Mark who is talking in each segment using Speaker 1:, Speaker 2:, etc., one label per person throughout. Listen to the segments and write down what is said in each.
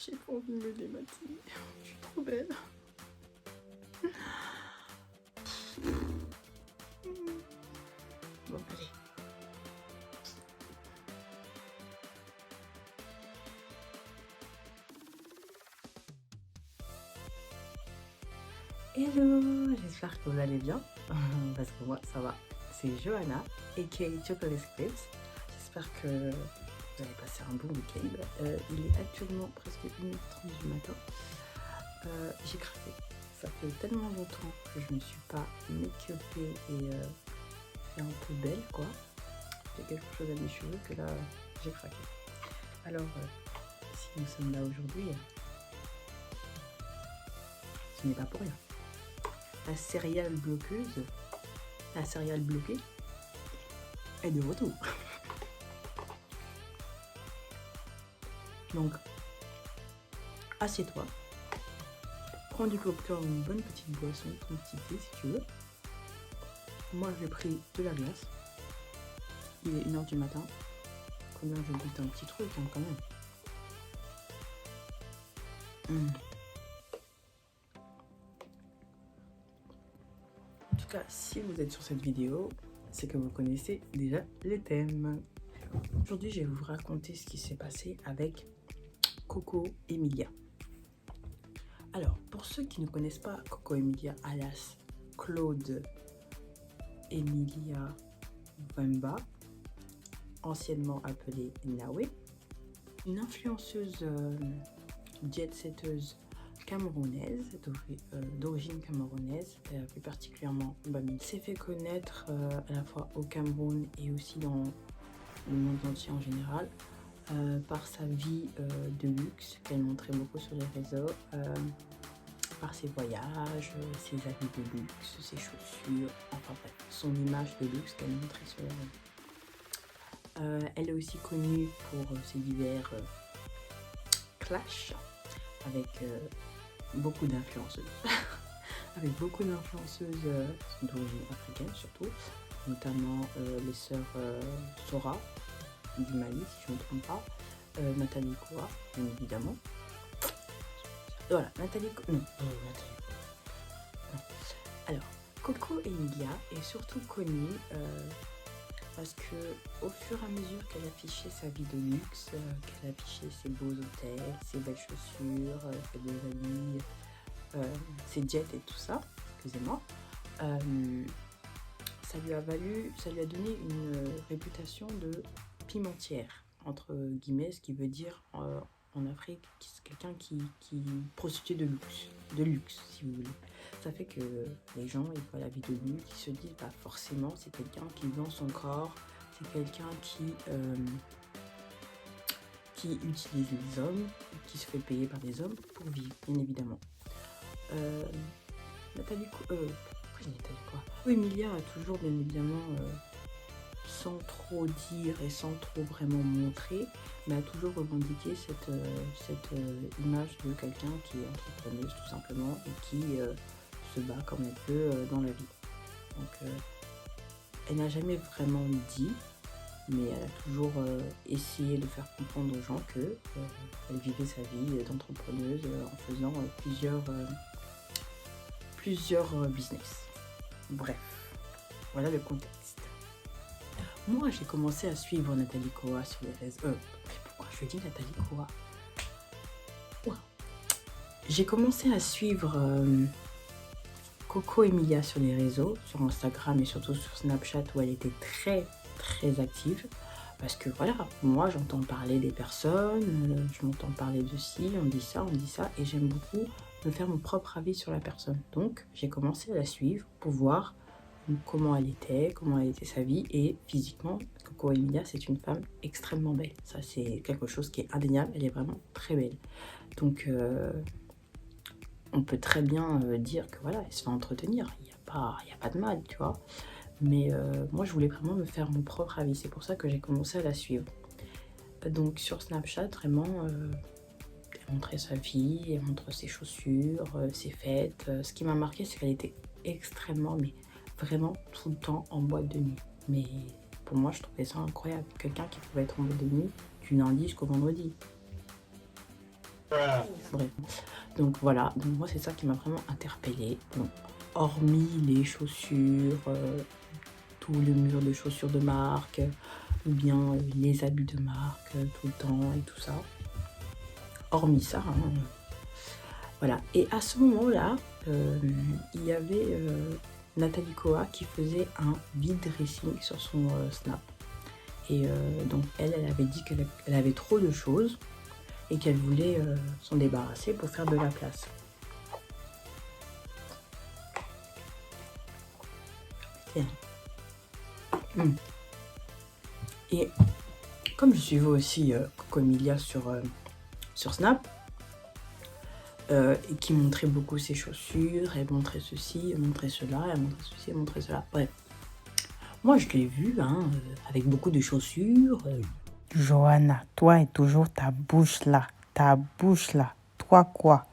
Speaker 1: J'ai pas envie de me démaquiller. Je suis trop belle. Bon, allez. Hello, j'espère que vous allez bien. Parce que moi, ça va. C'est Johanna, aka Chocolate Scripts. J'espère que vous allez passer un bon week-end. Il est actuellement presque 1h30 du matin. J'ai craqué. Ça fait tellement longtemps que je ne me suis pas make-upée et fait un peu belle, quoi. J'ai quelque chose à mes cheveux que là, j'ai craqué. Alors, si nous sommes là aujourd'hui, ce n'est pas pour rien. La céréale bloqueuse, la céréale bloquée, est de retour. Donc, assieds-toi, prends du popcorn, une bonne petite boisson, ton petit thé si tu veux. Moi, j'ai pris de la glace. Il est 1h du matin. Combien je goûte un petit truc, hein, quand même. En tout cas, si vous êtes sur cette vidéo, c'est que vous connaissez déjà les thèmes. Aujourd'hui, je vais vous raconter ce qui s'est passé avec Coco Emilia. Alors, pour ceux qui ne connaissent pas Coco Emilia, alias Claude Emilia Wemba, anciennement appelée Nawe, une influenceuse jet-setteuse camerounaise, d'origine camerounaise, plus particulièrement Bamil, s'est fait connaître à la fois au Cameroun et aussi dans le monde entier en général, par sa vie de luxe qu'elle montrait beaucoup sur les réseaux, par ses voyages, ses habits de luxe, ses chaussures, enfin bref, son image de luxe qu'elle montrait sur les réseaux. Elle est aussi connue pour ses divers clashs avec beaucoup d'influenceuses, avec beaucoup d'influenceuses d'origine africaine surtout, notamment les sœurs Sora du Mali, si je ne me trompe pas, Nathalie Koua, bien évidemment. Voilà, Nathalie Koua. Non, alors, Coco Emilia est surtout connue parce que au fur et à mesure qu'elle affichait sa vie de luxe, qu'elle affichait ses beaux hôtels, ses belles chaussures, ses beaux habits, ses jets et tout ça, excusez-moi, ça lui a donné une réputation de pimentière, entre guillemets, ce qui veut dire en Afrique, c'est quelqu'un qui prostituée de luxe, si vous voulez. Ça fait que les gens, ils voient la vie de luxe, ils se disent, bah forcément, c'est quelqu'un qui vend son corps, c'est quelqu'un qui utilise les hommes, qui se fait payer par les hommes pour vivre, bien évidemment. Nathalie Koua, oui, Emilia a toujours, bien évidemment, sans trop dire et sans trop vraiment montrer, mais a toujours revendiqué cette image de quelqu'un qui est entrepreneuse tout simplement et qui se bat comme elle peut dans la vie. Donc elle n'a jamais vraiment dit, mais elle a toujours essayé de faire comprendre aux gens que elle vivait sa vie d'entrepreneuse en faisant plusieurs business. Bref, voilà le contexte. Moi, j'ai commencé à suivre Nathalie Koua sur les réseaux. Mais pourquoi je dis Nathalie Koua? Ouais. J'ai commencé à suivre Coco Emilia sur les réseaux, sur Instagram et surtout sur Snapchat où elle était très très active. Parce que voilà, moi j'entends parler des personnes, je m'entends parler de ci, on dit ça, et j'aime beaucoup me faire mon propre avis sur la personne. Donc j'ai commencé à la suivre pour voir comment elle était sa vie, et physiquement, Coco Emilia, c'est une femme extrêmement belle. Ça, c'est quelque chose qui est indéniable, elle est vraiment très belle. Donc, on peut très bien dire que voilà, elle se fait entretenir, il n'y a pas de mal, tu vois. Mais moi, je voulais vraiment me faire mon propre avis, c'est pour ça que j'ai commencé à la suivre. Donc, sur Snapchat, vraiment, elle montrait sa vie, elle montrait ses chaussures, ses fêtes. Ce qui m'a marqué, c'est qu'elle était extrêmement, mais vraiment tout le temps en boîte de nuit. Mais pour moi, je trouvais ça incroyable. Quelqu'un qui pouvait être en boîte de nuit du lundi jusqu'au vendredi. Bref. Donc voilà, donc moi c'est ça qui m'a vraiment interpellée. Donc, hormis les chaussures, tout le mur de chaussures de marque, ou bien les habits de marque tout le temps et tout ça. Hormis ça, hein. Voilà. Et à ce moment-là, il y avait Nathalie Koa qui faisait un vide dressing sur son Snap. Et donc elle avait dit qu'elle avait trop de choses et qu'elle voulait s'en débarrasser pour faire de la place. Tiens. Et comme je suivais aussi Coco Emilia sur Snap, et qui montrait beaucoup ses chaussures, elle montrait ceci, elle montrait cela, elle montrait ceci, elle montrait cela, bref. Moi je l'ai vue avec beaucoup de chaussures.
Speaker 2: Johanna, toi et toujours ta bouche là, toi quoi?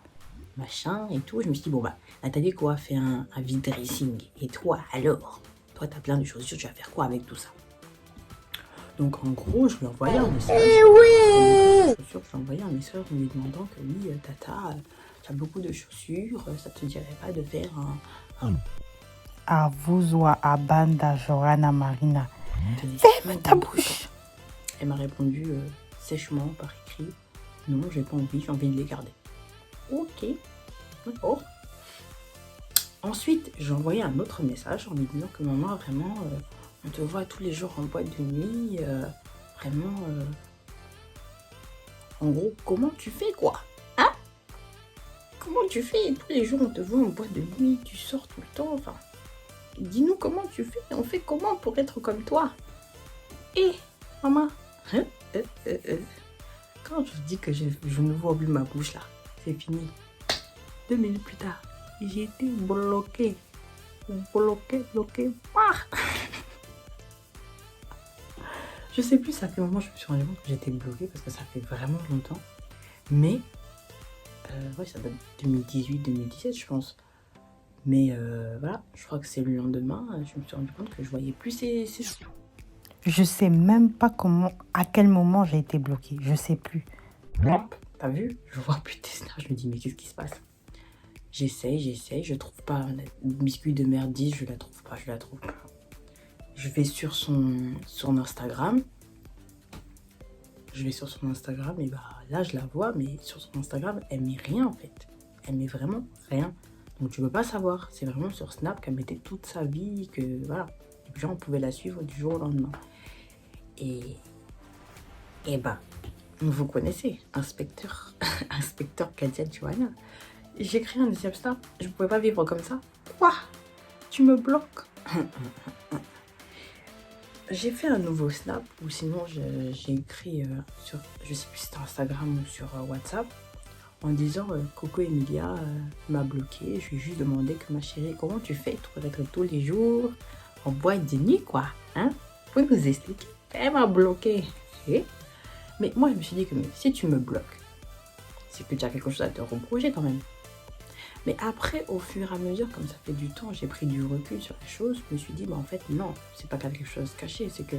Speaker 1: Machin et tout, je me suis dit, bon bah, Nathalie Koa fait un vide dressing, et toi alors? Toi t'as plein de chaussures, tu vas faire quoi avec tout ça? Donc en gros, je lui ai envoyé un message. Je lui ai envoyé un message en lui demandant que oui, Tata, tu as beaucoup de chaussures, ça te dirait pas de faire un...
Speaker 2: À vous ou à Banda, Johanna Marina. Ferme ta bouche.
Speaker 1: Elle m'a répondu sèchement par écrit, non, j'ai pas envie, j'ai envie de les garder. Ok, d'accord. Ensuite, j'ai envoyé un autre message en lui disant que maman, vraiment, on te voit tous les jours en boîte de nuit, vraiment, en gros, comment tu fais quoi? Hein? Comment tu fais? Tous les jours on te voit en boîte de nuit, tu sors tout le temps, enfin, dis-nous comment tu fais, on fait comment pour être comme toi? Et, maman, hein? Quand je dis que je ne vois plus ma bouche là, c'est fini. 2 minutes plus tard, j'ai été bloquée. Bloquée. Je sais plus, ça fait un moment, je me suis rendu compte que j'étais bloquée parce que ça fait vraiment longtemps. Mais, ouais, ça date de 2018-2017, je pense. Mais voilà, je crois que c'est le lendemain, je me suis rendu compte que je voyais plus ces...
Speaker 2: Je sais même pas à quel moment j'ai été bloquée, je sais plus.
Speaker 1: T'as vu? Je vois plus tes snaps, je me dis, mais qu'est-ce qui se passe? J'essaye, je trouve pas un biscuit de merdise, je la trouve pas. Je vais sur son Instagram. Et bah là je la vois, mais sur son Instagram, elle met rien en fait. Elle met vraiment rien. Donc tu peux pas savoir. C'est vraiment sur Snap qu'elle mettait toute sa vie, que voilà. Et puis genre on pouvait la suivre du jour au lendemain. Et bah, vous connaissez, inspecteur Katia Johanna. J'ai créé un deuxième Snap. Je pouvais pas vivre comme ça. Quoi? Tu me bloques? J'ai fait un nouveau Snap, ou sinon j'ai écrit sur, je sais plus si c'était Instagram ou sur WhatsApp, en disant Coco Emilia m'a bloqué. Je lui ai juste demandé que ma chérie, comment tu fais pour être tous les jours en boîte de nuit quoi? Hein? Vous pouvez nous expliquer? Elle m'a bloqué. Mais moi je me suis dit que si tu me bloques, c'est que tu as quelque chose à te reprocher quand même. Mais après, au fur et à mesure, comme ça fait du temps, j'ai pris du recul sur la chose. Je me suis dit, bah en fait, non, c'est pas quelque chose caché. C'est que,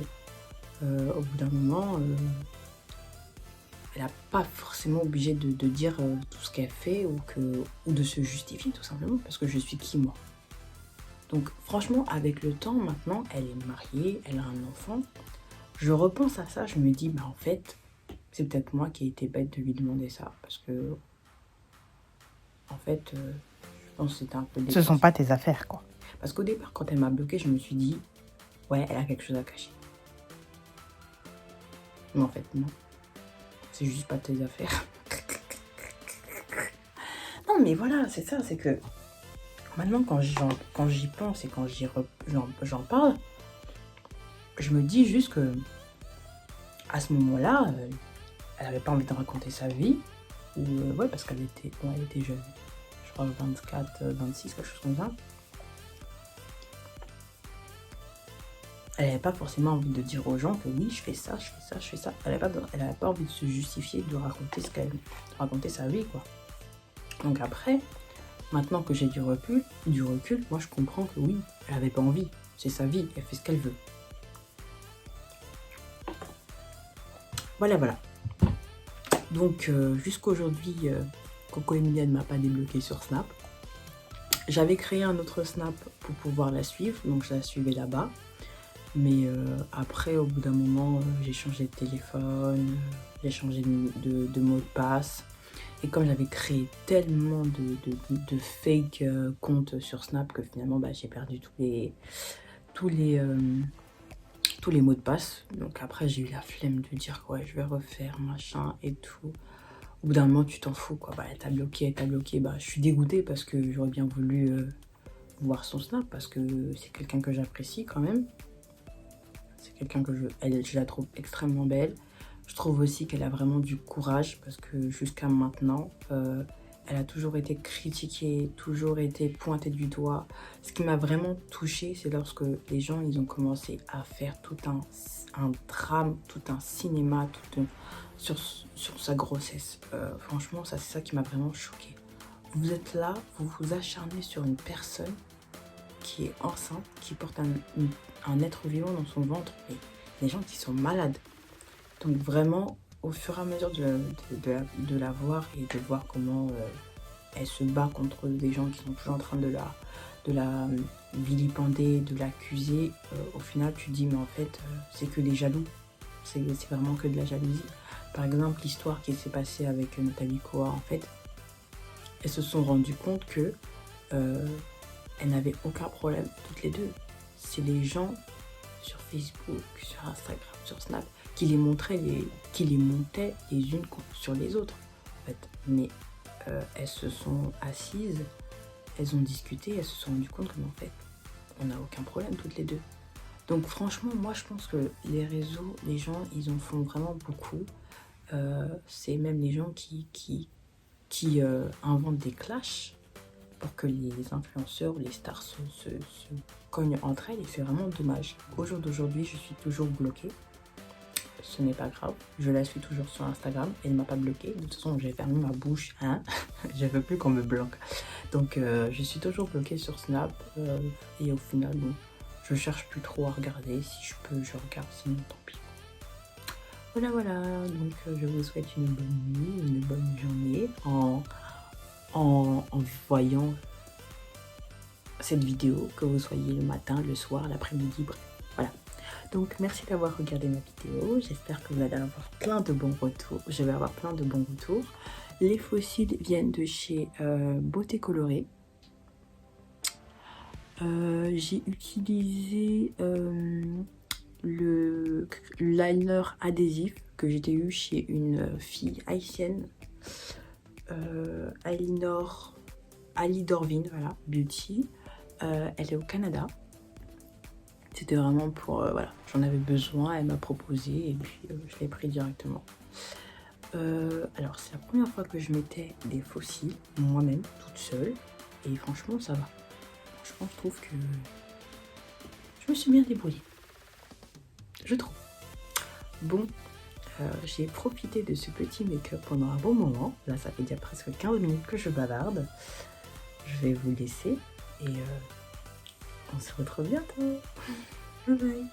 Speaker 1: au bout d'un moment, elle n'a pas forcément obligé de dire tout ce qu'elle fait ou de se justifier, tout simplement, parce que je suis qui, moi? Donc, franchement, avec le temps, maintenant, elle est mariée, elle a un enfant. Je repense à ça, je me dis, bah en fait, c'est peut-être moi qui ai été bête de lui demander ça, parce que... En fait, je pense que c'était un peu...
Speaker 2: Ce sont pas tes affaires, quoi.
Speaker 1: Parce qu'au départ, quand elle m'a bloqué, je me suis dit, ouais, elle a quelque chose à cacher. Mais en fait, non. C'est juste pas tes affaires. Non, mais voilà, c'est ça, c'est que... Maintenant, quand j'y pense et quand j'en parle, je me dis juste que... À ce moment-là, elle avait pas envie de raconter sa vie. Ou, ouais, parce qu'elle était jeune. Je crois 24, 26, quelque chose comme ça. Elle n'avait pas forcément envie de dire aux gens que oui, je fais ça. Elle n'avait pas envie de se justifier, de raconter sa vie, quoi. Donc après, maintenant que j'ai du recul, moi je comprends que oui, elle n'avait pas envie. C'est sa vie, elle fait ce qu'elle veut. Voilà. Donc jusqu'aujourd'hui, Coco Emilia ne m'a pas débloqué sur Snap. J'avais créé un autre Snap pour pouvoir la suivre, donc je la suivais là-bas. Mais après, au bout d'un moment, j'ai changé de téléphone, j'ai changé de mot de passe. Et comme j'avais créé tellement de fake comptes sur Snap que finalement, bah, j'ai perdu tous les mots de passe. Donc après, j'ai eu la flemme de dire ouais, je vais refaire machin et tout. Au bout d'un moment, tu t'en fous quoi. Bah, elle t'a bloqué. Bah, je suis dégoûtée parce que j'aurais bien voulu voir son Snap parce que c'est quelqu'un que j'apprécie quand même. C'est quelqu'un que je la trouve extrêmement belle. Je trouve aussi qu'elle a vraiment du courage parce que jusqu'à maintenant, elle a toujours été critiquée, toujours été pointée du doigt. Ce qui m'a vraiment touchée, c'est lorsque les gens ils ont commencé à faire tout un drame, tout un cinéma sur sa grossesse. Franchement, ça c'est ça qui m'a vraiment choquée. Vous êtes là, vous vous acharnez sur une personne qui est enceinte, qui porte un être vivant dans son ventre, mais des gens qui sont malades. Donc vraiment, au fur et à mesure de la voir et de voir comment elle se bat contre des gens qui sont toujours en train de la vilipender, de l'accuser, au final tu te dis mais en fait c'est que des jaloux, c'est vraiment que de la jalousie. Par exemple l'histoire qui s'est passée avec Nathalie Koa, en fait, elles se sont rendues compte que elles n'avaient aucun problème toutes les deux. C'est les gens sur Facebook, sur Instagram, sur Snap qui les montaient les unes sur les autres en fait. Mais elles se sont assises, elles ont discuté, elles se sont rendues compte que en fait on n'a aucun problème toutes les deux. Donc franchement moi je pense que les réseaux, les gens ils en font vraiment beaucoup. C'est même les gens qui inventent des clashs pour que les influenceurs ou les stars se cognent entre elles, et c'est vraiment dommage. Au jour d'aujourd'hui, je suis toujours bloquée. Ce n'est pas grave, je la suis toujours sur Instagram, elle ne m'a pas bloquée. De toute façon, j'ai fermé ma bouche, hein. Je veux plus qu'on me bloque. Donc, je suis toujours bloquée sur Snap, et au final, bon, je cherche plus trop à regarder. Si je peux, je regarde, sinon tant pis. Voilà, donc je vous souhaite une bonne nuit, une bonne journée en voyant cette vidéo, que vous soyez le matin, le soir, l'après-midi, bref, voilà. Donc merci d'avoir regardé ma vidéo, j'espère que vous allez avoir plein de bons retours, je vais avoir plein de bons retours. Les fossiles viennent de chez Beauté Colorée. J'ai utilisé le liner adhésif que j'étais eu chez une fille haïtienne, Ali Dorvin, voilà, Beauty. Elle est au Canada. C'était vraiment pour, voilà, j'en avais besoin, elle m'a proposé et puis je l'ai pris directement. Alors c'est la première fois que je mettais des fossiles moi-même, toute seule, et franchement ça va. Franchement je trouve que je me suis bien débrouillée, je trouve. Bon, j'ai profité de ce petit make-up pendant un bon moment. Là ça fait déjà presque 15 minutes que je bavarde. Je vais vous laisser et on se retrouve bientôt. Bye bye.